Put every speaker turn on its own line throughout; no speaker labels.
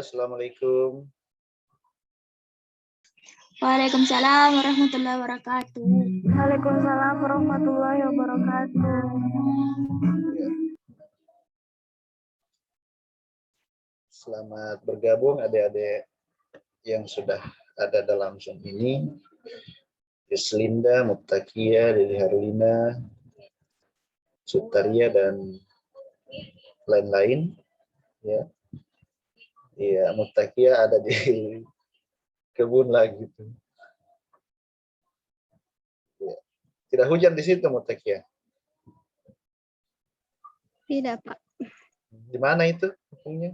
Assalamualaikum.
Waalaikumsalam warahmatullahi wabarakatuh.
Waalaikumsalam warahmatullahi wabarakatuh.
Selamat bergabung adik-adik yang sudah ada dalam Zoom ini. Yuslinda, Mubtakia, Lili Harlina, Sutaria, dan lain-lain. Ya, iya, Mubtakia ada di kebun lagi tuh. Ya. Tidak hujan di situ, Mubtakia?
Tidak, Pak.
Di mana itu kampungnya?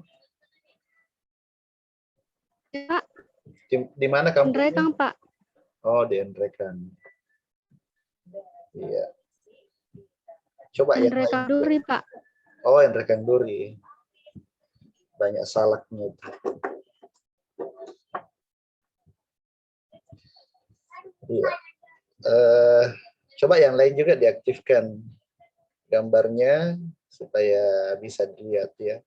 Pak,
Di mana kampungnya?
Endrekang, Pak.
Oh, di Endrekan. Iya. Coba yang
Endrekang
lain.
Duri, Pak.
Oh, Endrekan Duri. Banyak salaknya itu. Iya. Coba yang lain juga diaktifkan gambarnya supaya bisa dilihat ya.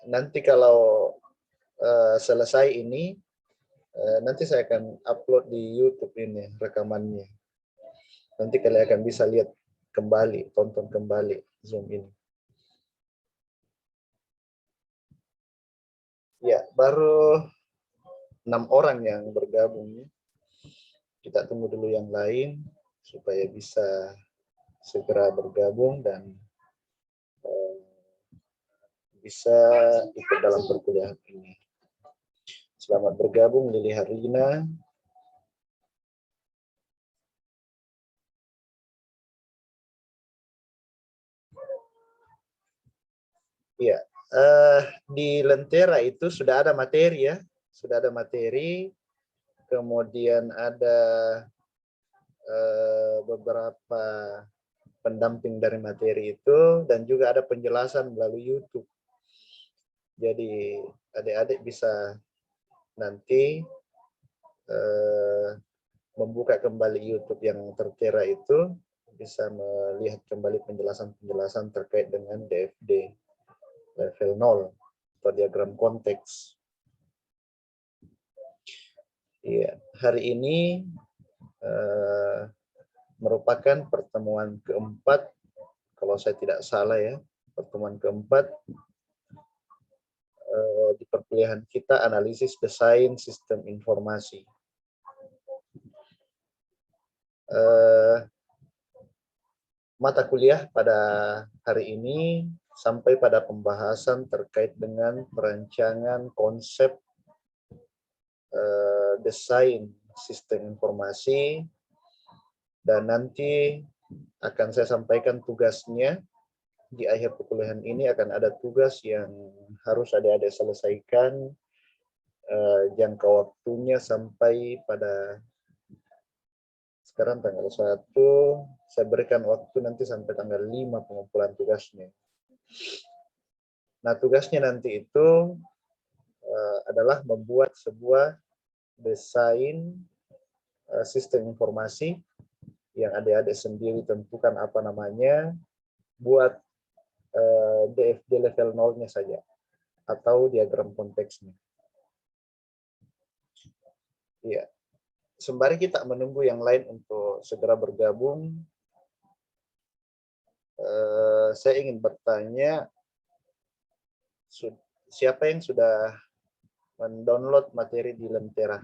Nanti kalau selesai ini, nanti saya akan upload di YouTube ini rekamannya. Nanti kalian akan bisa lihat kembali, tonton kembali Zoom ini. Ya, baru 6 orang yang bergabung. Kita tunggu dulu yang lain supaya bisa segera bergabung dan bisa ikut dalam perkuliahan ini. Selamat bergabung Lili Harlina. Iya, di Lentera itu sudah ada materi ya, sudah ada materi, kemudian ada beberapa pendamping dari materi itu, dan juga ada penjelasan melalui YouTube. Jadi adik-adik bisa nanti membuka kembali YouTube yang tertera itu, bisa melihat kembali penjelasan-penjelasan terkait dengan DFD level 0 atau diagram konteks. Iya, hari ini merupakan pertemuan keempat, kalau saya tidak salah ya, pertemuan keempat di perkuliahan kita analisis desain sistem informasi. Mata kuliah pada hari ini sampai pada pembahasan terkait dengan perancangan konsep desain sistem informasi, dan nanti akan saya sampaikan tugasnya. Di akhir perkuliahan ini akan ada tugas yang harus adik-adik selesaikan, jangka waktunya sampai pada sekarang tanggal 1, saya berikan waktu nanti sampai tanggal 5 pengumpulan tugasnya. Nah, tugasnya nanti itu adalah membuat sebuah desain sistem informasi yang adik-adik sendiri tentukan apa namanya, buat DFD level 0-nya saja, atau diagram konteksnya. Iya. Sembari kita menunggu yang lain untuk segera bergabung, saya ingin bertanya, siapa yang sudah mendownload materi di Lentera?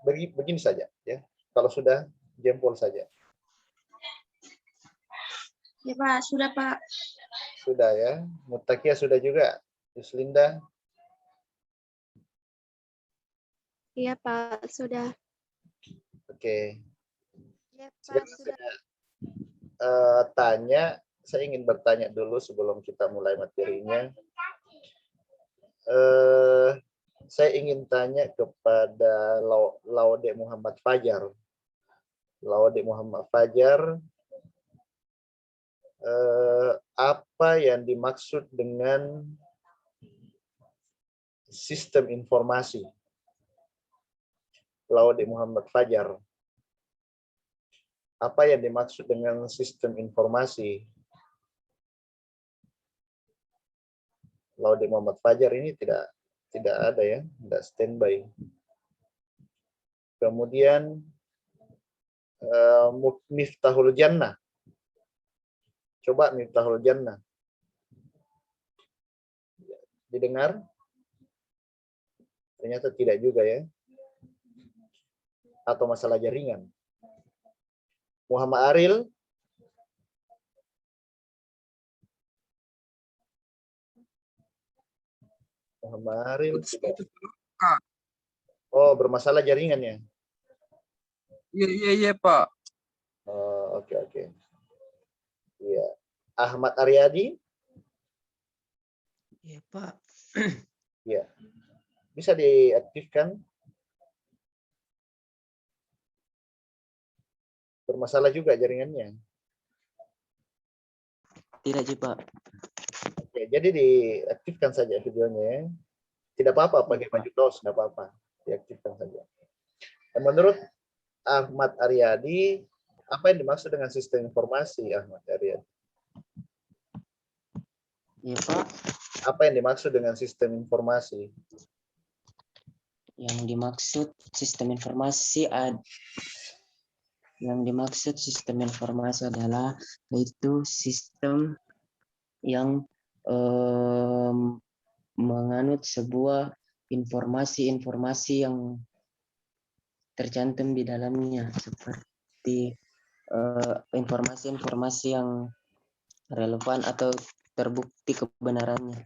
Begini saja, ya. Kalau sudah, jempol saja.
Ya Pak, sudah Pak.
Sudah ya. Mutakia sudah juga. Yuslinda?
Iya, Pak. Sudah.
Oke.
Iya, Pak. Sudah.
Saya ingin bertanya dulu sebelum kita mulai materinya. Saya ingin tanya kepada Laude Muhammad Fajar. Laude Muhammad Fajar, apa yang dimaksud dengan sistem informasi? Laude Muhammad Fajar, apa yang dimaksud dengan sistem informasi? Laude Muhammad Fajar ini tidak ada ya, tidak standby. Kemudian Miftahul Jannah. Coba Miftahul Jannah. Didengar? Ternyata tidak juga ya. Atau masalah jaringan. Muhammad Aril. Muhammad Aril. Oh, bermasalah jaringannya.
Iya, Pak.
Oh, oke. Iya. Ahmad Aryadi.
Iya, Pak.
Iya. Bisa diaktifkan. Bermasalah juga jaringannya.
Tidak, Pak.
Oke, jadi diaktifkan saja videonya ya. Tidak apa-apa pakai baju dos, tidak apa-apa. Diaktifkan saja. Dan menurut Ahmad Aryadi, apa yang dimaksud dengan sistem informasi, Ahmad Aryadi?
Iya, Pak.
Apa yang dimaksud dengan sistem informasi?
Yang dimaksud sistem informasi adalah yaitu sistem yang menganut sebuah informasi yang tercantum di dalamnya, seperti informasi-informasi yang relevan atau terbukti kebenarannya.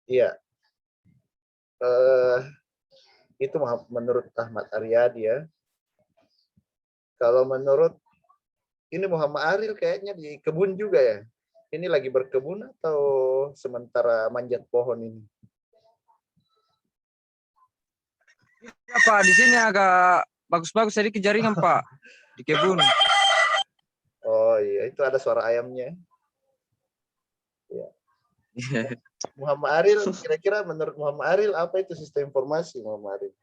Iya. Itu menurut Ahmad Aryadi ya. Kalau menurut ini Muhammad Aril kayaknya di kebun juga ya. Ini lagi berkebun atau sementara manjat pohon ini?
Ya, Pak, di sini agak bagus-bagus sedikit jaringan, Pak. Di kebun.
Oh iya, itu ada suara ayamnya. Ya. Muhammad Aril, kira-kira menurut Muhammad Aril apa itu sistem informasi, Muhammad Aril?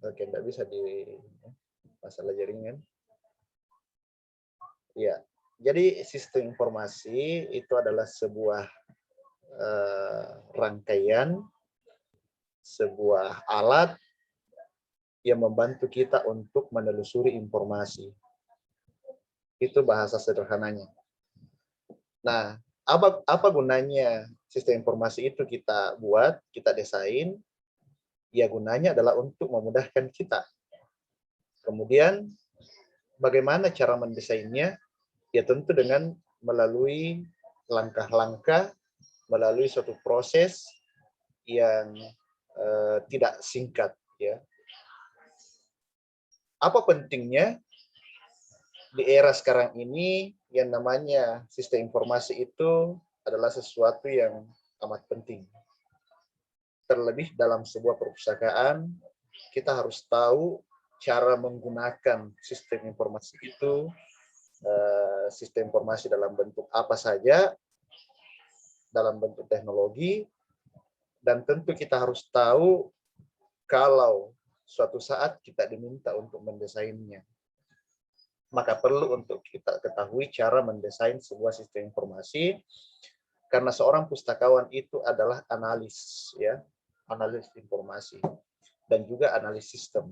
Oke, tidak bisa di masalah jaringan. Ya, jadi sistem informasi itu adalah sebuah rangkaian, sebuah alat yang membantu kita untuk menelusuri informasi. Itu bahasa sederhananya. Nah, apa gunanya sistem informasi itu kita buat, kita desain? Ya, gunanya adalah untuk memudahkan kita. Kemudian, bagaimana cara mendesainnya? Ya, tentu dengan melalui langkah-langkah, melalui suatu proses yang tidak singkat. Ya. Apa pentingnya di era sekarang ini yang namanya sistem informasi itu adalah sesuatu yang amat penting. Terlebih dalam sebuah perpustakaan, kita harus tahu cara menggunakan sistem informasi itu, sistem informasi dalam bentuk apa saja, dalam bentuk teknologi, dan tentu kita harus tahu kalau suatu saat kita diminta untuk mendesainnya. Maka perlu untuk kita ketahui cara mendesain sebuah sistem informasi, karena seorang pustakawan itu adalah analis, ya, analis informasi dan juga analis sistem.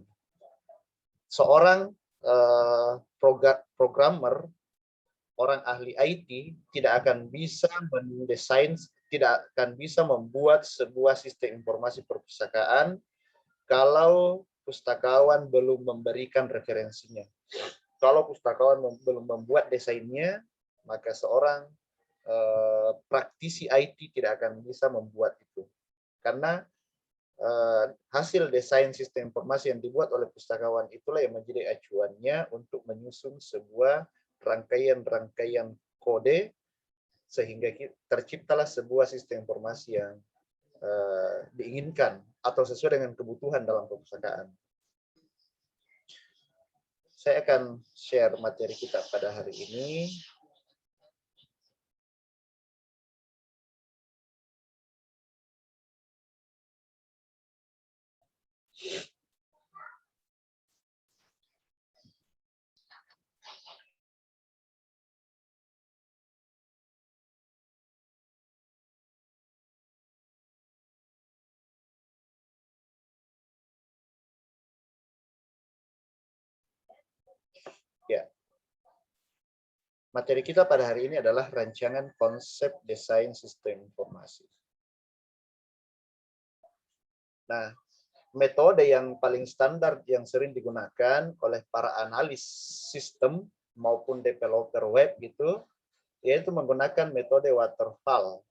Seorang programmer, orang ahli IT tidak akan bisa mendesain, tidak akan bisa membuat sebuah sistem informasi perpustakaan kalau pustakawan belum memberikan referensinya. Kalau pustakawan belum membuat desainnya, maka seorang praktisi IT tidak akan bisa membuat itu. Karena hasil desain sistem informasi yang dibuat oleh pustakawan itulah yang menjadi acuannya untuk menyusun sebuah rangkaian-rangkaian kode sehingga terciptalah sebuah sistem informasi yang diinginkan atau sesuai dengan kebutuhan dalam perpustakaan. Saya akan share materi kita pada hari ini. Materi kita pada hari ini adalah rancangan konsep desain sistem informasi. Nah, metode yang paling standar yang sering digunakan oleh para analis sistem maupun developer web gitu, yaitu menggunakan metode waterfall.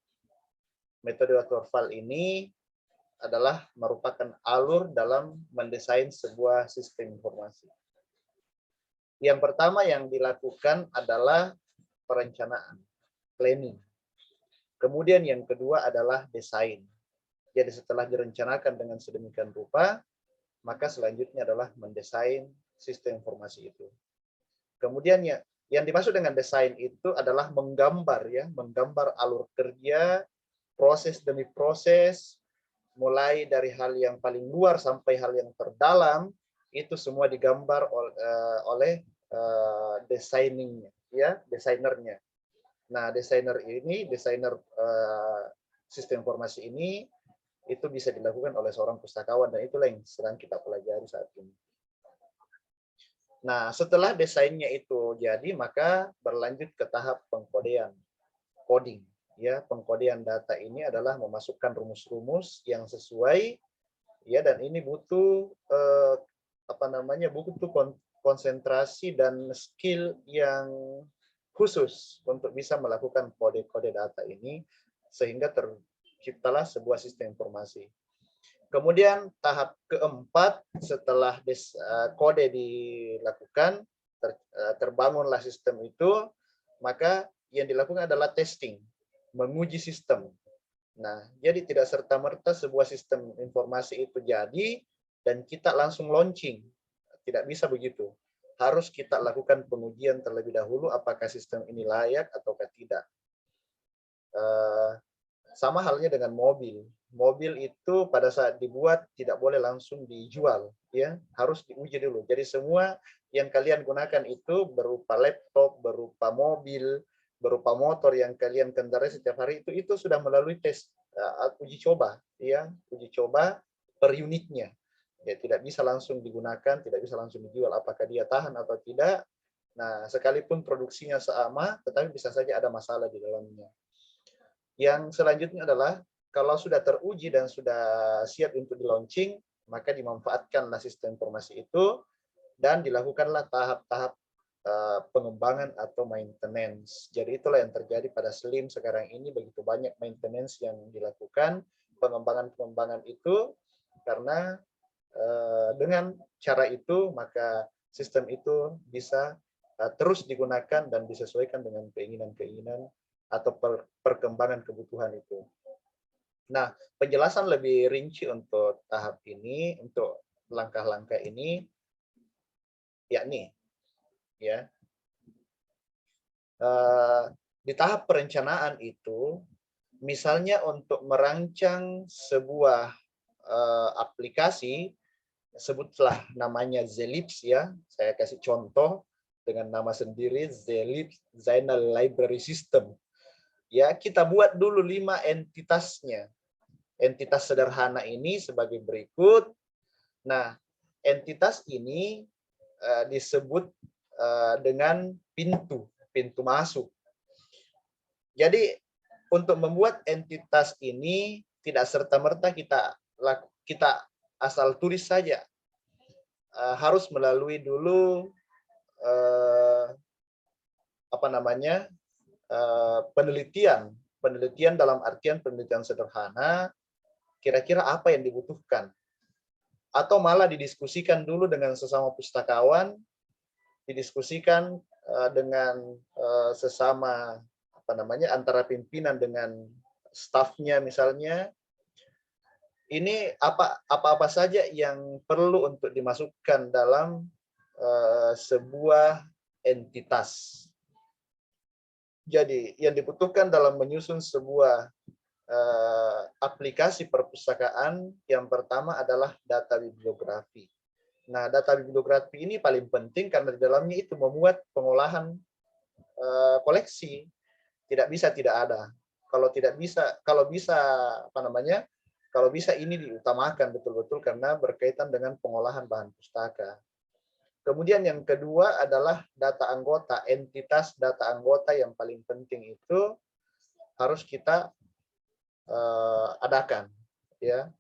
Metode waterfall ini adalah merupakan alur dalam mendesain sebuah sistem informasi. Yang pertama yang dilakukan adalah perencanaan, planning. Kemudian yang kedua adalah desain. Jadi setelah direncanakan dengan sedemikian rupa, maka selanjutnya adalah mendesain sistem informasi itu. Kemudian yang dimaksud dengan desain itu adalah menggambar ya, menggambar alur kerja, proses demi proses, mulai dari hal yang paling luar sampai hal yang terdalam, itu semua digambar oleh desainernya, ya, desainernya. Nah, desainer sistem informasi ini itu bisa dilakukan oleh seorang pustakawan dan itulah yang sedang kita pelajari saat ini. Nah, setelah desainnya itu jadi, maka berlanjut ke tahap pengkodean, coding. Ya, pengkodean data ini adalah memasukkan rumus-rumus yang sesuai, ya, dan ini butuh butuh konsentrasi dan skill yang khusus untuk bisa melakukan kode-kode data ini sehingga terciptalah sebuah sistem informasi. Kemudian tahap keempat setelah kode dilakukan, terbangunlah sistem itu, maka yang dilakukan adalah testing, menguji sistem. Nah, jadi tidak serta-merta sebuah sistem informasi itu jadi dan kita langsung launching. Tidak bisa begitu. Harus kita lakukan pengujian terlebih dahulu apakah sistem ini layak ataukah tidak. Sama halnya dengan mobil. Mobil itu pada saat dibuat tidak boleh langsung dijual, ya, harus diuji dulu. Jadi semua yang kalian gunakan itu berupa laptop, berupa mobil, berupa motor yang kalian kendarai setiap hari itu sudah melalui tes uji coba, ya, uji coba per unitnya. Ya, tidak bisa langsung digunakan, tidak bisa langsung dijual apakah dia tahan atau tidak. Nah, sekalipun produksinya sama, tetapi bisa saja ada masalah di dalamnya. Yang selanjutnya adalah kalau sudah teruji dan sudah siap untuk di-launching, maka dimanfaatkanlah sistem informasi itu dan dilakukanlah tahap-tahap pengembangan atau maintenance. Jadi itulah yang terjadi pada Slim sekarang ini, begitu banyak maintenance yang dilakukan, pengembangan-pengembangan itu, karena dengan cara itu maka sistem itu bisa terus digunakan dan disesuaikan dengan keinginan-keinginan atau perkembangan kebutuhan itu. Nah, penjelasan lebih rinci untuk tahap ini, untuk langkah-langkah ini, yakni, ya, di tahap perencanaan itu, misalnya untuk merancang sebuah aplikasi, sebutlah namanya Zelips, ya, saya kasih contoh dengan nama sendiri, Zelips Zainal Library System. Ya, kita buat dulu 5 entitasnya. Entitas sederhana ini sebagai berikut. Nah, entitas ini disebut dengan pintu masuk. Jadi untuk membuat entitas ini tidak serta-merta kita asal tulis saja. Harus melalui dulu penelitian dalam artian penelitian sederhana, kira-kira apa yang dibutuhkan, atau malah didiskusikan dulu dengan sesama pustakawan, didiskusikan dengan sesama antara pimpinan dengan stafnya misalnya, ini apa saja yang perlu untuk dimasukkan dalam sebuah entitas. Jadi yang dibutuhkan dalam menyusun sebuah aplikasi perpustakaan, yang pertama adalah data bibliografi. Nah, data bibliografi ini paling penting karena di dalamnya itu memuat pengolahan koleksi. Tidak bisa tidak ada. Kalau bisa ini diutamakan betul-betul karena berkaitan dengan pengolahan bahan pustaka. Kemudian yang kedua adalah data anggota, entitas data anggota yang paling penting itu harus kita adakan, ya.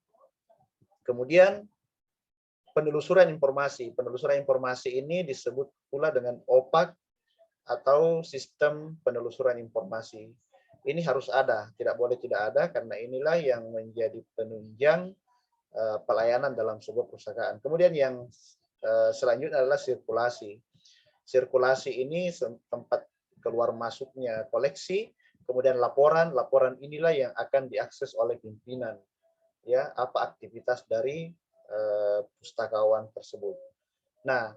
Kemudian penelusuran informasi. Penelusuran informasi ini disebut pula dengan OPAC atau sistem penelusuran informasi. Ini harus ada, tidak boleh tidak ada, karena inilah yang menjadi penunjang pelayanan dalam sebuah perpustakaan. Kemudian yang selanjutnya adalah sirkulasi. Sirkulasi ini tempat keluar masuknya koleksi, kemudian laporan. Laporan inilah yang akan diakses oleh pimpinan. Ya, apa aktivitas dari pustakawan tersebut. Nah,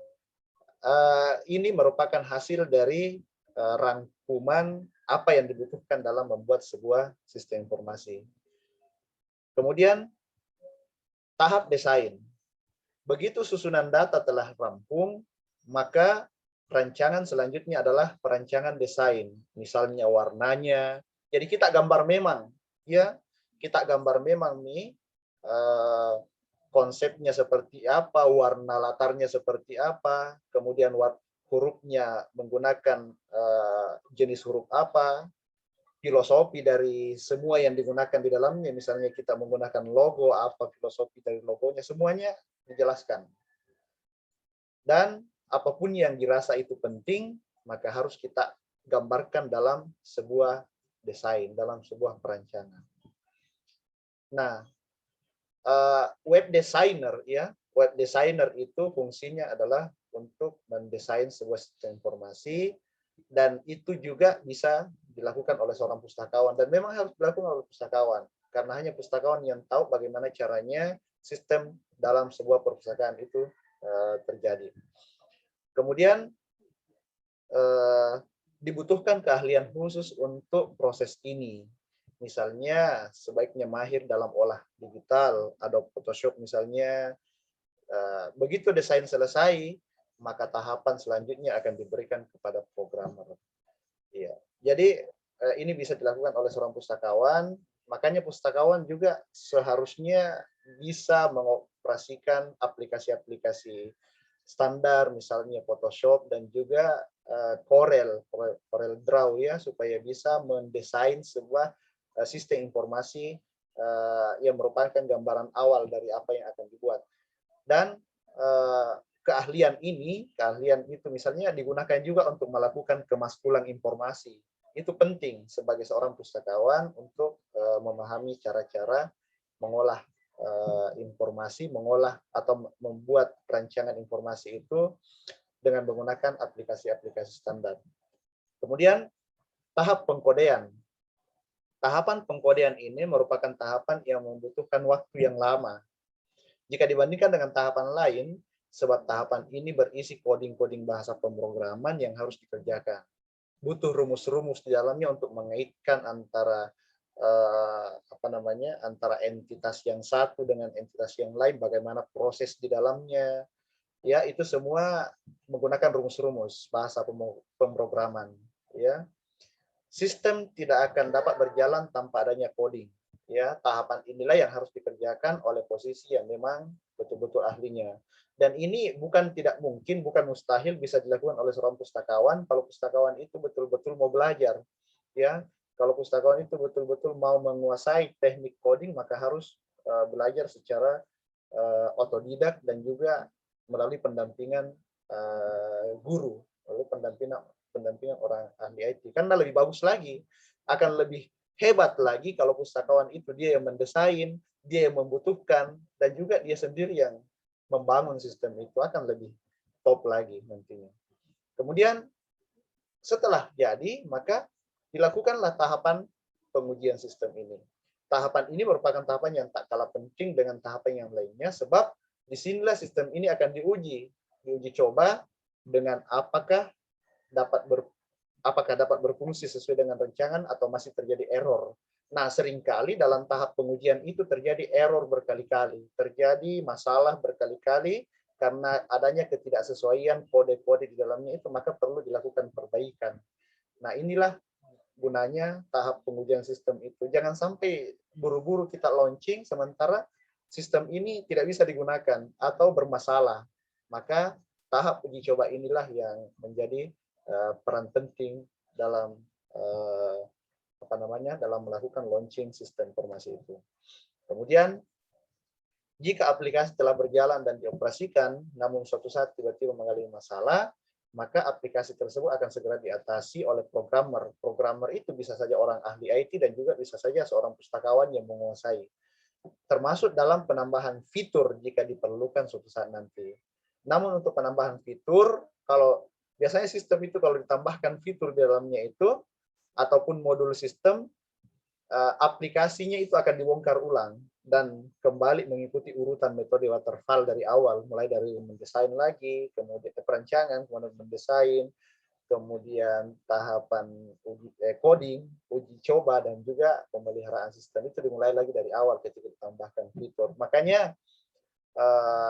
ini merupakan hasil dari rangkuman apa yang dibutuhkan dalam membuat sebuah sistem informasi. Kemudian tahap desain. Begitu susunan data telah rampung, maka rancangan selanjutnya adalah perancangan desain. Misalnya warnanya. Jadi kita gambar memang, ya, kita gambar memang nih konsepnya seperti apa, warna latarnya seperti apa, kemudian hurufnya menggunakan jenis huruf apa, filosofi dari semua yang digunakan di dalamnya, misalnya kita menggunakan logo, apa filosofi dari logonya, semuanya dijelaskan. Dan apapun yang dirasa itu penting, maka harus kita gambarkan dalam sebuah desain, dalam sebuah perancangan. Nah, web designer, ya, web designer itu fungsinya adalah untuk mendesain sebuah sistem informasi, dan itu juga bisa dilakukan oleh seorang pustakawan, dan memang harus dilakukan oleh pustakawan karena hanya pustakawan yang tahu bagaimana caranya sistem dalam sebuah perpustakaan itu terjadi. Kemudian dibutuhkan keahlian khusus untuk proses ini. Misalnya sebaiknya mahir dalam olah digital, Adobe Photoshop misalnya. Begitu desain selesai, maka tahapan selanjutnya akan diberikan kepada programmer. Ya. Jadi ini bisa dilakukan oleh seorang pustakawan, makanya pustakawan juga seharusnya bisa mengoperasikan aplikasi-aplikasi standar, misalnya Photoshop dan juga Corel Draw, ya, supaya bisa mendesain sebuah sistem informasi yang merupakan gambaran awal dari apa yang akan dibuat. Dan keahlian itu misalnya digunakan juga untuk melakukan kemaskulan informasi. Itu penting sebagai seorang pustakawan untuk memahami cara-cara mengolah informasi, mengolah atau membuat rancangan informasi itu dengan menggunakan aplikasi-aplikasi standar. Kemudian tahap pengkodean. Tahapan pengkodean ini merupakan tahapan yang membutuhkan waktu yang lama. Jika dibandingkan dengan tahapan lain, sebab tahapan ini berisi coding-coding bahasa pemrograman yang harus dikerjakan. Butuh rumus-rumus di dalamnya untuk mengaitkan antara antara entitas yang satu dengan entitas yang lain, bagaimana proses di dalamnya. Ya, itu semua menggunakan rumus-rumus bahasa pemrograman, ya. Sistem tidak akan dapat berjalan tanpa adanya coding. Ya, tahapan inilah yang harus dikerjakan oleh posisi yang memang betul-betul ahlinya. Dan ini bukan tidak mungkin, bukan mustahil bisa dilakukan oleh seorang pustakawan kalau pustakawan itu betul-betul mau belajar. Ya, kalau pustakawan itu betul-betul mau menguasai teknik coding, maka harus belajar secara otodidak dan juga melalui pendampingan guru, lalu pendampingan orang ahli IT. Karena lebih bagus lagi, akan lebih hebat lagi kalau pustakawan itu dia yang mendesain, dia yang membutuhkan, dan juga dia sendiri yang membangun sistem itu, akan lebih top lagi nantinya. Kemudian setelah jadi, maka dilakukanlah tahapan pengujian sistem ini. Tahapan ini merupakan tahapan yang tak kalah penting dengan tahapan yang lainnya, sebab disinilah sistem ini akan diuji coba dengan apakah dapat berfungsi sesuai dengan rancangan atau masih terjadi error. Nah, seringkali dalam tahap pengujian itu terjadi error berkali-kali, terjadi masalah berkali-kali karena adanya ketidaksesuaian kode-kode di dalamnya itu, maka perlu dilakukan perbaikan. Nah, inilah gunanya tahap pengujian sistem itu. Jangan sampai buru-buru kita launching sementara sistem ini tidak bisa digunakan atau bermasalah. Maka tahap uji coba inilah yang menjadi peran penting dalam dalam melakukan launching sistem informasi itu. Kemudian jika aplikasi telah berjalan dan dioperasikan, namun suatu saat tiba-tiba mengalami masalah, maka aplikasi tersebut akan segera diatasi oleh programmer. Programmer itu bisa saja orang ahli IT dan juga bisa saja seorang pustakawan yang menguasai. Termasuk dalam penambahan fitur jika diperlukan suatu saat nanti. Namun untuk penambahan fitur, kalau biasanya sistem itu kalau ditambahkan fitur di dalamnya itu, ataupun modul sistem, aplikasinya itu akan dibongkar ulang dan kembali mengikuti urutan metode waterfall dari awal, mulai dari mendesain lagi, kemudian perancangan, kemudian mendesain, kemudian tahapan coding, uji coba, dan juga pemeliharaan sistem itu dimulai lagi dari awal ketika ditambahkan fitur. Makanya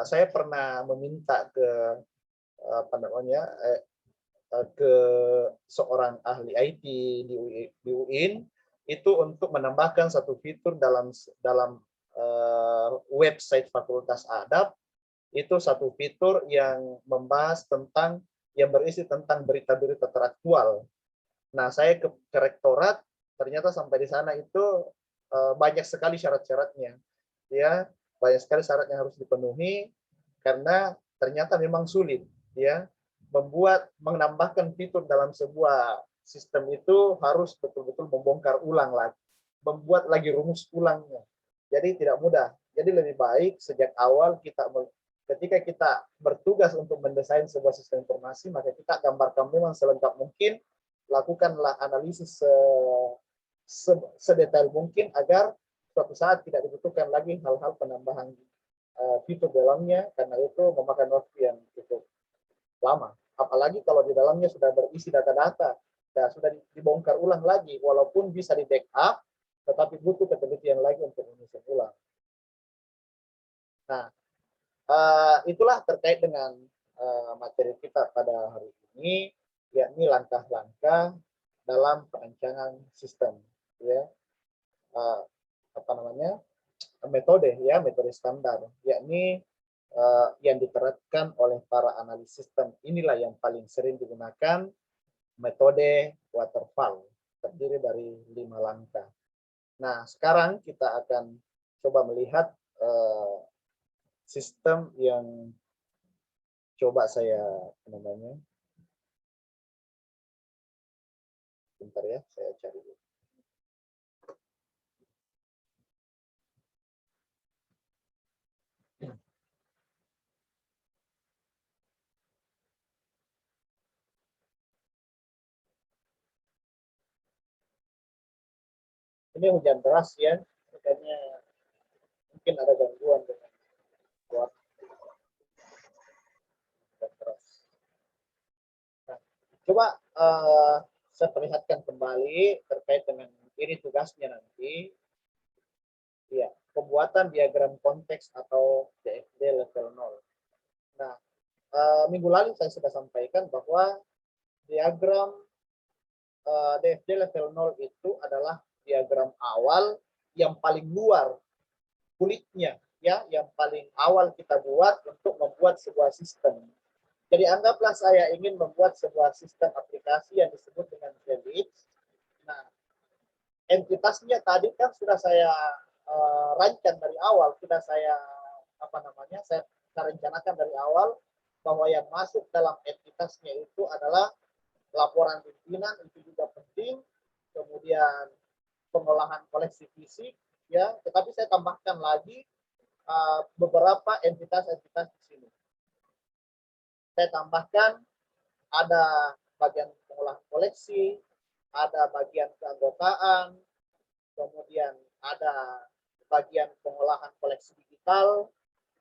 saya pernah meminta ke ke seorang ahli IT di UIN itu untuk menambahkan satu fitur dalam website Fakultas Adab, itu satu fitur yang membahas tentang, yang berisi tentang berita-berita teraktual. Nah, saya ke rektorat, ternyata sampai di sana itu banyak sekali syarat-syaratnya, ya, banyak sekali syarat yang harus dipenuhi, karena ternyata memang sulit, ya, menambahkan fitur dalam sebuah sistem itu harus betul-betul membongkar ulang lagi, membuat lagi rumus ulangnya. Jadi tidak mudah. Jadi lebih baik sejak awal ketika kita bertugas untuk mendesain sebuah sistem informasi, maka kita gambarkan memang selengkap mungkin, lakukanlah analisis sedetail mungkin agar suatu saat tidak dibutuhkan lagi hal-hal penambahan fitur dalamnya, karena itu memakan waktu yang cukup lama. Apalagi kalau di dalamnya sudah berisi data-data, dan sudah dibongkar ulang lagi, walaupun bisa di backup, tetapi butuh ketelitian lagi untuk menyusun ulang. Nah, itulah terkait dengan materi kita pada hari ini, yakni langkah-langkah dalam perancangan sistem, ya, metode standar, yakni yang diterapkan oleh para analis sistem. Inilah yang paling sering digunakan, metode waterfall, terdiri dari 5 langkah. Nah, sekarang kita akan coba melihat sistem yang coba saya bentar ya, saya cari dulu. Ini hujan deras ya, makanya mungkin ada gangguan dengan suara deras. Nah, coba saya perlihatkan kembali terkait dengan ini tugasnya nanti. Ya, pembuatan diagram konteks atau DFD level 0. Nah, minggu lalu saya sudah sampaikan bahwa diagram DFD level 0 itu adalah diagram awal yang paling luar kulitnya, ya, yang paling awal kita buat untuk membuat sebuah sistem. Jadi anggaplah saya ingin membuat sebuah sistem aplikasi yang disebut dengan Zelix. Nah, entitasnya tadi kan sudah saya rancang dari awal, sudah saya saya rencanakan dari awal bahwa yang masuk dalam entitasnya itu adalah laporan pimpinan, itu juga penting, kemudian pengolahan koleksi fisik, ya, tetapi saya tambahkan lagi beberapa entitas-entitas di sini. Saya tambahkan ada bagian pengolahan koleksi, ada bagian keanggotaan, kemudian ada bagian pengolahan koleksi digital,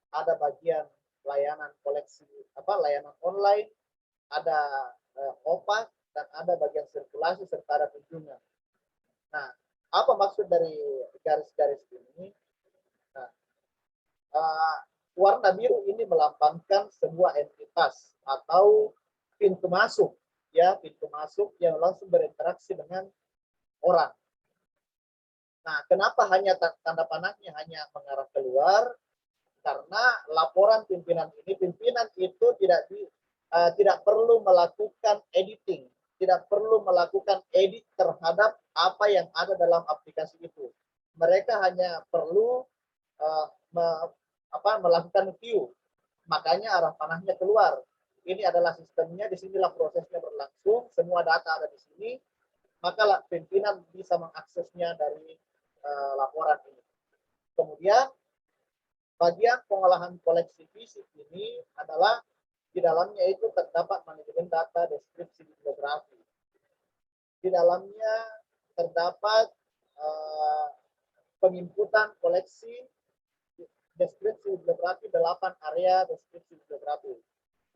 ada bagian layanan koleksi layanan online, ada OPAC, dan ada bagian sirkulasi serta ada kunjungan. Nah, apa maksud dari garis-garis ini? Nah, warna biru ini melambangkan sebuah entitas atau pintu masuk, ya, pintu masuk yang langsung berinteraksi dengan orang. Nah, kenapa hanya tanda panahnya hanya mengarah keluar? Karena laporan pimpinan ini, pimpinan itu tidak perlu melakukan editing, tidak perlu melakukan edit terhadap apa yang ada dalam aplikasi itu. Mereka hanya perlu melakukan view, makanya arah panahnya keluar. Ini adalah sistemnya, disinilah prosesnya berlangsung, semua data ada di sini, maka pimpinan bisa mengaksesnya dari laporan ini. Kemudian bagian pengolahan koleksi fisik ini adalah di dalamnya itu terdapat manajemen data, deskripsi, bibliografi. Di dalamnya terdapat penginputan koleksi, deskripsi bibliografi, 8 area deskripsi bibliografi.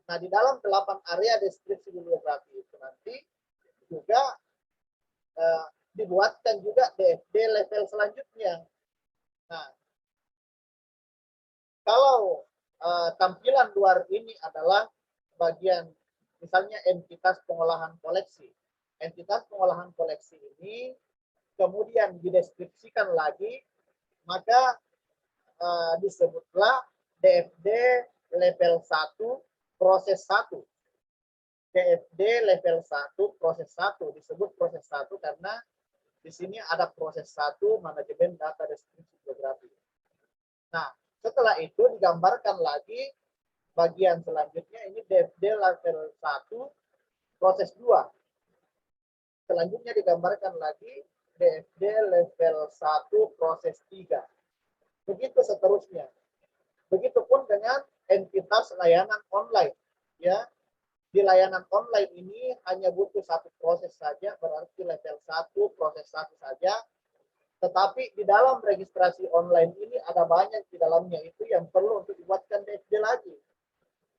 Nah, di dalam 8 area deskripsi bibliografi itu nanti juga dibuatkan juga DFD level selanjutnya. Nah, kalau tampilan luar ini adalah bagian misalnya entitas pengolahan koleksi. Entitas pengolahan koleksi ini kemudian dideskripsikan lagi, maka disebutlah DFD level 1 proses 1. DFD level 1 proses 1 disebut proses 1 karena di sini ada proses 1 manajemen data deskripsi bibliografi. Nah, setelah itu digambarkan lagi bagian selanjutnya ini DFD level 1 proses 2. Selanjutnya digambarkan lagi DFD level 1 proses 3. Begitu seterusnya. Begitupun dengan entitas layanan online. Ya, di layanan online ini hanya butuh satu proses saja, berarti level 1 proses 1 saja. Tetapi di dalam registrasi online ini ada banyak di dalamnya itu yang perlu untuk dibuatkan DFD lagi.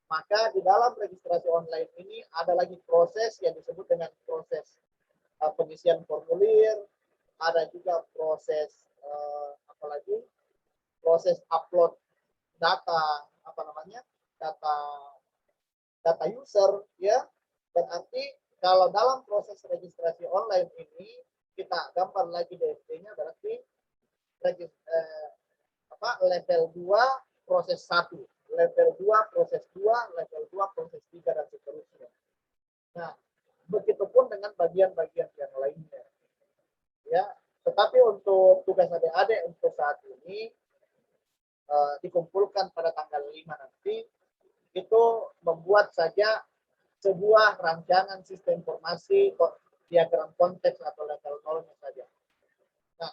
Maka di dalam registrasi online ini ada lagi proses yang disebut dengan proses pengisian formulir, ada juga proses apalagi proses upload data data user, ya. Berarti kalau dalam proses registrasi online ini kita gambar lagi DFD-nya berarti level 2 proses 1, level 2 proses 2, level 2 proses 3 dan seterusnya. Nah, begitupun dengan bagian-bagian yang lainnya. Ya, tetapi untuk tugas adik-adik untuk saat ini dikumpulkan pada tanggal 5 nanti, itu membuat saja sebuah rancangan sistem informasi diagram konteks atau level 0-nya saja. Nah,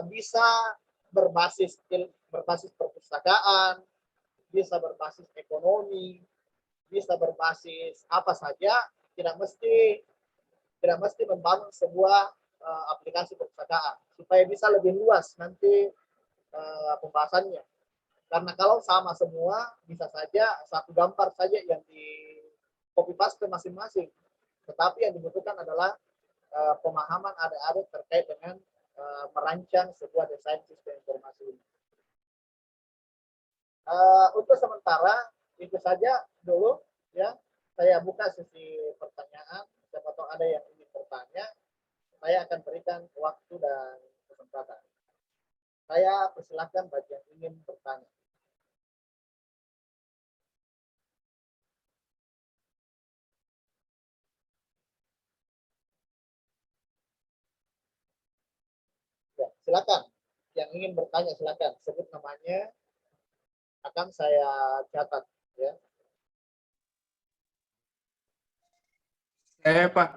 bisa berbasis perpustakaan, bisa berbasis ekonomi, bisa berbasis apa saja, tidak mesti membangun sebuah aplikasi perpustakaan supaya bisa lebih luas nanti pembahasannya. Karena kalau sama semua bisa saja satu gambar saja yang di copy paste masing-masing. Tetapi yang dibutuhkan adalah pemahaman adik-adik terkait dengan merancang sebuah desain sistem informasi ini. Untuk sementara itu saja dulu, ya. Saya buka sesi pertanyaan. Siapa tahu ada yang ingin bertanya, saya akan berikan waktu dan kesempatan. Saya persilahkan bagi yang ingin bertanya. Ya, silakan. Yang ingin bertanya silakan, sebut namanya, akan saya catat, ya.
Saya Pak.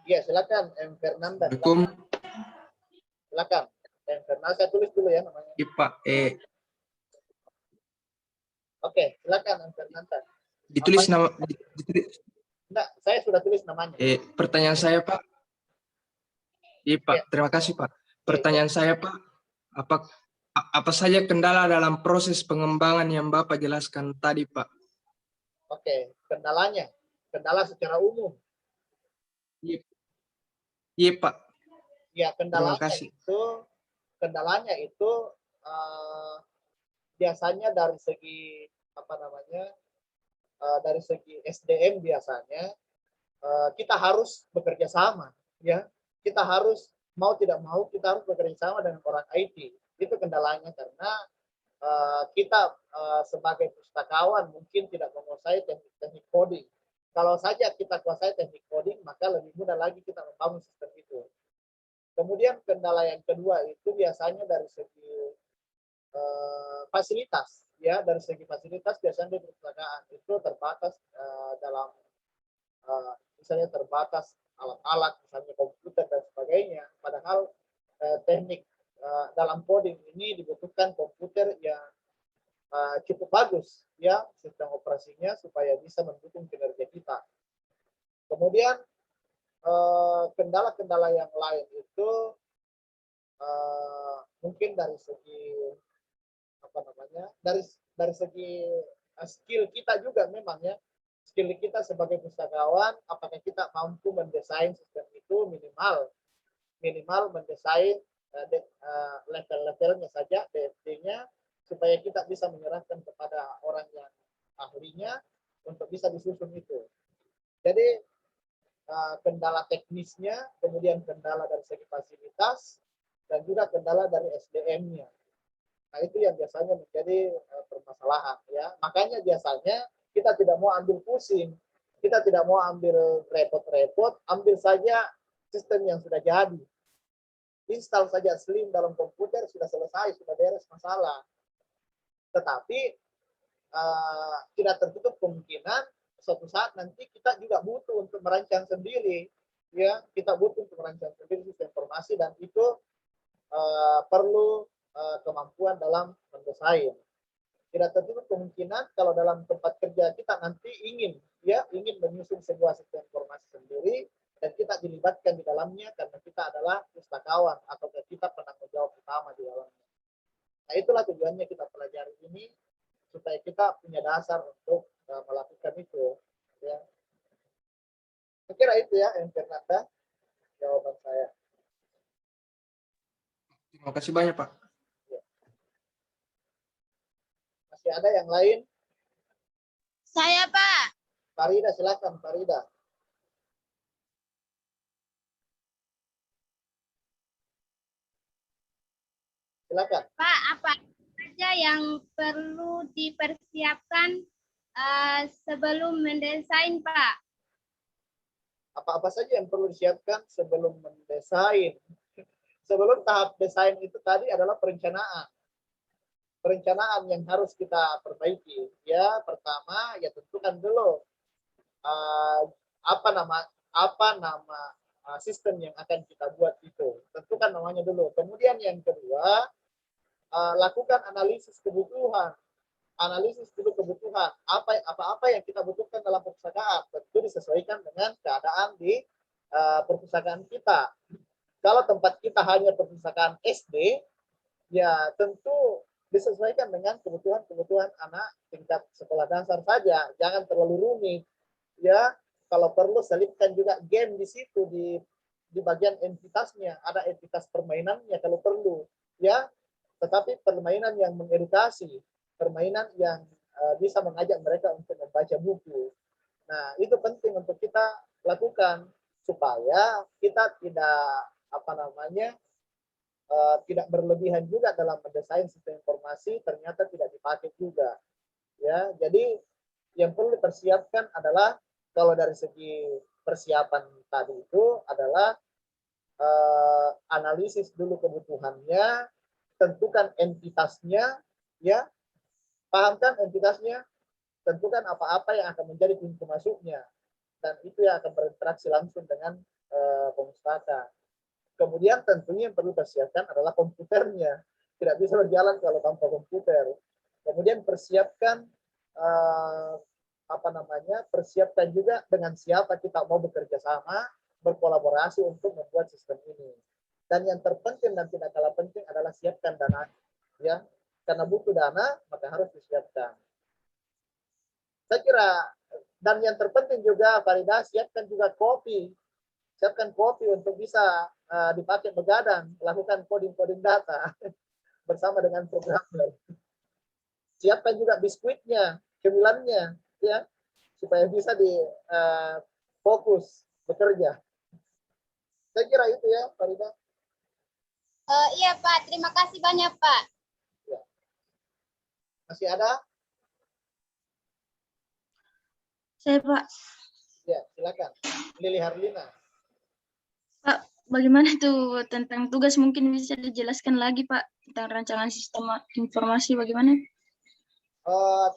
Iya, silakan M. Fernanda.
Assalamualaikum.
Silakan. M. Fernanda, saya tulis dulu ya namanya.
Iya Pak.
Oke, silakan M. Fernanda.
Ditulis nama.
Enggak, saya sudah tulis namanya.
Pertanyaan saya Pak. Iya Pak.
Ya.
Terima kasih Pak. Pertanyaan saya Pak. Apa saja kendala dalam proses pengembangan yang Bapak jelaskan tadi Pak?
Oke, kendalanya. Kendala secara umum.
Iya Pak.
Ya, kendalanya itu biasanya dari segi dari segi SDM biasanya kita harus bekerja sama, ya. Kita harus mau tidak mau kita harus bekerja sama dengan orang IT. Itu kendalanya karena kita sebagai pustakawan mungkin tidak menguasai teknik coding. Kalau saja kita kuasai teknik coding, maka lebih mudah lagi kita membangun sistem itu. Kemudian kendala yang kedua itu biasanya dari segi fasilitas, ya, dari segi fasilitas biasanya di perpustakaan itu terbatas dalam misalnya terbatas alat-alat, misalnya komputer dan sebagainya. Padahal teknik dalam coding ini dibutuhkan komputer yang cukup bagus, ya, sistem operasinya supaya bisa mendukung kinerja kita. Kemudian kendala-kendala yang lain itu mungkin dari segi apa namanya, dari segi skill kita juga memang, ya, skill kita sebagai pustakawan, apakah kita mampu mendesain sistem itu minimal mendesain level-levelnya saja, DFT-nya, supaya kita bisa menyerahkan kepada orang yang ahlinya untuk bisa disusun itu. Jadi kendala teknisnya, kemudian kendala dari segi fasilitas, dan juga kendala dari SDM-nya. Nah, itu yang biasanya menjadi permasalahan, ya. Makanya biasanya kita tidak mau ambil pusing, kita tidak mau ambil repot-repot, ambil saja sistem yang sudah jadi. Install saja Slim dalam komputer, sudah selesai, sudah beres masalah. Tetapi tidak tertutup kemungkinan suatu saat nanti kita juga butuh untuk merancang sendiri, ya, kita butuh untuk merancang sendiri sistem informasi, dan itu perlu kemampuan dalam mendesain. Tidak tertutup kemungkinan kalau dalam tempat kerja kita nanti ingin menyusun sebuah sistem informasi sendiri, dan kita dilibatkan di dalamnya karena kita adalah pustakawan atau kita penanggung jawab utama di dalamnya. Nah, itulah tujuannya kita pelajari ini, supaya kita punya dasar untuk melakukan itu, ya. Saya kira itu, ya, Fernanda, jawaban saya.
Terima kasih banyak, Pak.
Ya. Masih ada yang lain?
Saya, Pak.
Farida, silakan Farida. Silakan.
Pak, apa saja yang perlu dipersiapkan sebelum mendesain, Pak?
Apa-apa saja yang perlu disiapkan sebelum mendesain? Sebelum tahap desain itu tadi adalah perencanaan. Perencanaan yang harus kita perbaiki. Ya, pertama, ya tentukan dulu apa nama sistem yang akan kita buat itu. Tentukan namanya dulu. Kemudian yang kedua, lakukan analisis kebutuhan. Analisis dulu kebutuhan. Apa yang kita butuhkan dalam perpustakaan. Tentu disesuaikan dengan keadaan di perpustakaan kita. Kalau tempat kita hanya perpustakaan SD, ya tentu disesuaikan dengan kebutuhan anak tingkat sekolah dasar saja. Jangan terlalu rumit. Ya, kalau perlu selipkan juga game di situ, di bagian entitasnya, ada entitas permainannya kalau perlu, ya. Tetapi permainan yang mengedukasi, permainan yang bisa mengajak mereka untuk membaca buku. Nah, itu penting untuk kita lakukan supaya kita tidak berlebihan juga dalam mendesain sistem informasi, ternyata tidak dipakai juga, ya. Jadi yang perlu dipersiapkan adalah, kalau dari segi persiapan tadi itu adalah analisis dulu kebutuhannya, tentukan entitasnya, ya, pahamkan entitasnya, tentukan apa-apa yang akan menjadi pintu masuknya, dan itu yang akan berinteraksi langsung dengan pemustaka. Kemudian tentunya yang perlu dipersiapkan adalah komputernya, tidak bisa berjalan kalau tanpa komputer. Kemudian persiapkan persiapkan juga dengan siapa kita mau bekerja sama, berkolaborasi untuk membuat sistem ini. Dan yang terpenting dan tidak kalah penting adalah siapkan dana, ya, karena butuh dana maka harus disiapkan. Saya kira, dan yang terpenting juga Farida, siapkan juga kopi untuk bisa dipakai begadang, lakukan coding data bersama dengan programmer. Siapkan juga biskuitnya, cemilannya, ya, supaya bisa fokus bekerja. Saya kira itu, ya, Farida.
Iya, Pak. Terima kasih banyak, Pak.
Ya. Masih ada?
Saya Pak,
Ya, silakan. Lili Harlina.
bagaimana tuh tentang tugas mungkin bisa dijelaskan lagi Pak tentang rancangan sistem informasi bagaimana?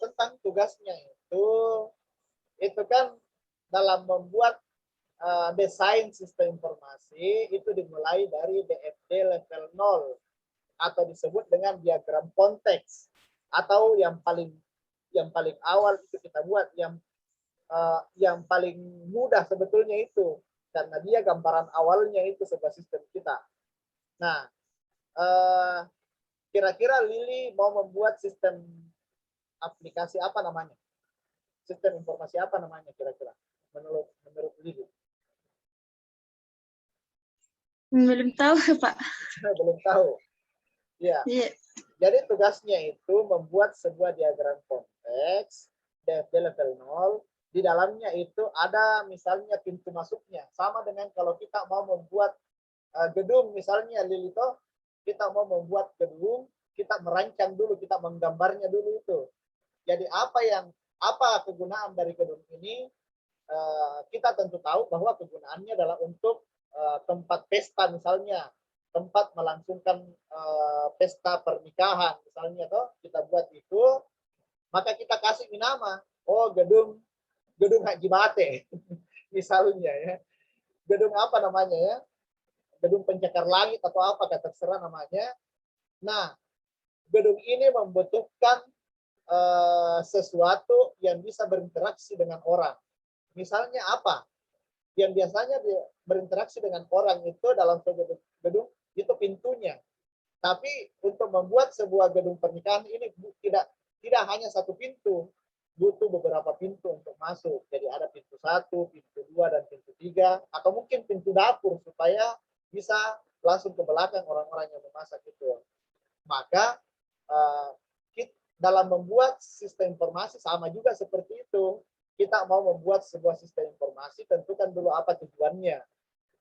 Tentang tugasnya itu kan dalam membuat desain sistem informasi itu dimulai dari DFD level 0 atau disebut dengan diagram konteks, atau yang paling awal itu kita buat yang paling mudah sebetulnya itu karena dia gambaran awalnya itu sebuah sistem kita. Nah, kira-kira Lili mau membuat sistem aplikasi apa namanya? Sistem informasi apa namanya kira-kira? Menurut Lili?
Belum tahu Pak.
Belum tahu. Ya.
Iya.
Jadi tugasnya itu membuat sebuah diagram konteks DFD level 0. Di dalamnya itu ada misalnya pintu masuknya. Sama dengan kalau kita mau membuat gedung misalnya Lilito, kita mau membuat gedung, kita merancang dulu, kita menggambarnya dulu itu. Jadi apa kegunaan dari gedung ini? Kita tentu tahu bahwa kegunaannya adalah untuk tempat pesta misalnya, tempat melangsungkan pesta pernikahan misalnya, toh kita buat itu, maka kita kasih nama, oh gedung Haji Bate misalnya ya, gedung apa namanya ya, gedung pencakar langit atau apa, terserah namanya. Nah, gedung ini membutuhkan sesuatu yang bisa berinteraksi dengan orang. Misalnya apa? Yang biasanya berinteraksi dengan orang itu dalam gedung itu pintunya. Tapi untuk membuat sebuah gedung pernikahan ini tidak hanya satu pintu, butuh beberapa pintu untuk masuk. Jadi ada pintu 1, pintu 2, dan pintu 3, atau mungkin pintu dapur supaya bisa langsung ke belakang orang-orang yang memasak itu. Maka dalam membuat sistem informasi sama juga seperti itu. Kita mau membuat sebuah sistem informasi, tentukan dulu apa tujuannya.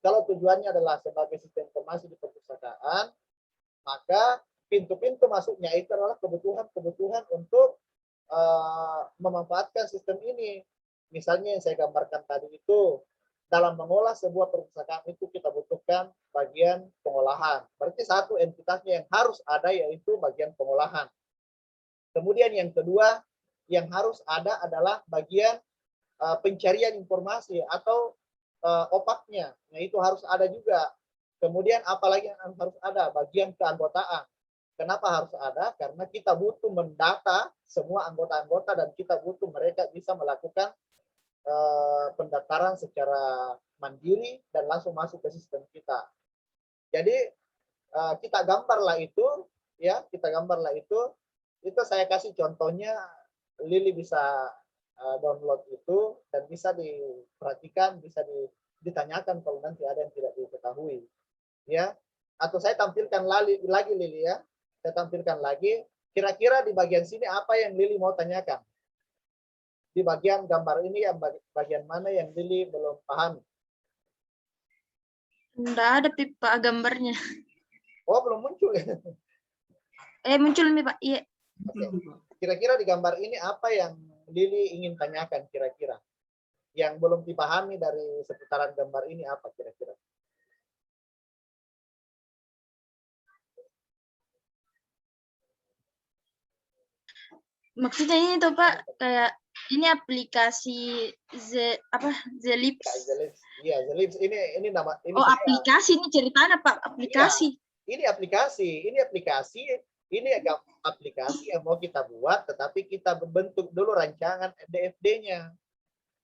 Kalau tujuannya adalah sebagai sistem informasi di perpustakaan, maka pintu-pintu masuknya itu adalah kebutuhan untuk memanfaatkan sistem ini. Misalnya yang saya gambarkan tadi itu, dalam mengolah sebuah perpustakaan itu kita butuhkan bagian pengolahan. Berarti satu entitasnya yang harus ada yaitu bagian pengolahan. Kemudian yang kedua yang harus ada adalah bagian pencarian informasi atau opaknya. Nah, itu harus ada juga. Kemudian apalagi yang harus ada? Bagian keanggotaan. Kenapa harus ada? Karena kita butuh mendata semua anggota-anggota dan kita butuh mereka bisa melakukan pendaftaran secara mandiri dan langsung masuk ke sistem kita. Jadi kita gambarlah itu, ya, kita gambarlah itu. Itu saya kasih contohnya, Lili bisa download itu dan bisa diperhatikan, bisa ditanyakan kalau nanti ada yang tidak diketahui, ya. Atau saya tampilkan lagi Lili ya. Saya tampilkan lagi. Kira-kira di bagian sini apa yang Lili mau tanyakan? Di bagian gambar ini yang bagian mana yang Lili belum paham?
Enggak ada Pak gambarnya.
Oh, belum muncul.
Muncul nih Pak. Iya.
Oke. Kira-kira di gambar ini apa yang Lili ingin tanyakan kira-kira? Yang belum dipahami dari seputaran gambar ini apa kira-kira?
Maksudnya ini tuh Pak, kayak ini aplikasi Zelips.
Iya, Zelips ini nama ini.
Oh, aplikasi ini ceritanya Pak, aplikasi.
Ya, ini aplikasi yang mau kita buat, tetapi kita bentuk dulu rancangan DFD-nya.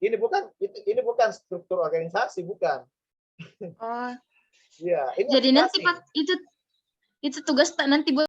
Ini bukan struktur organisasi, bukan.
Oh.
Iya, ini
jadi
aplikasi.
nanti Pak itu tugas tak nanti buat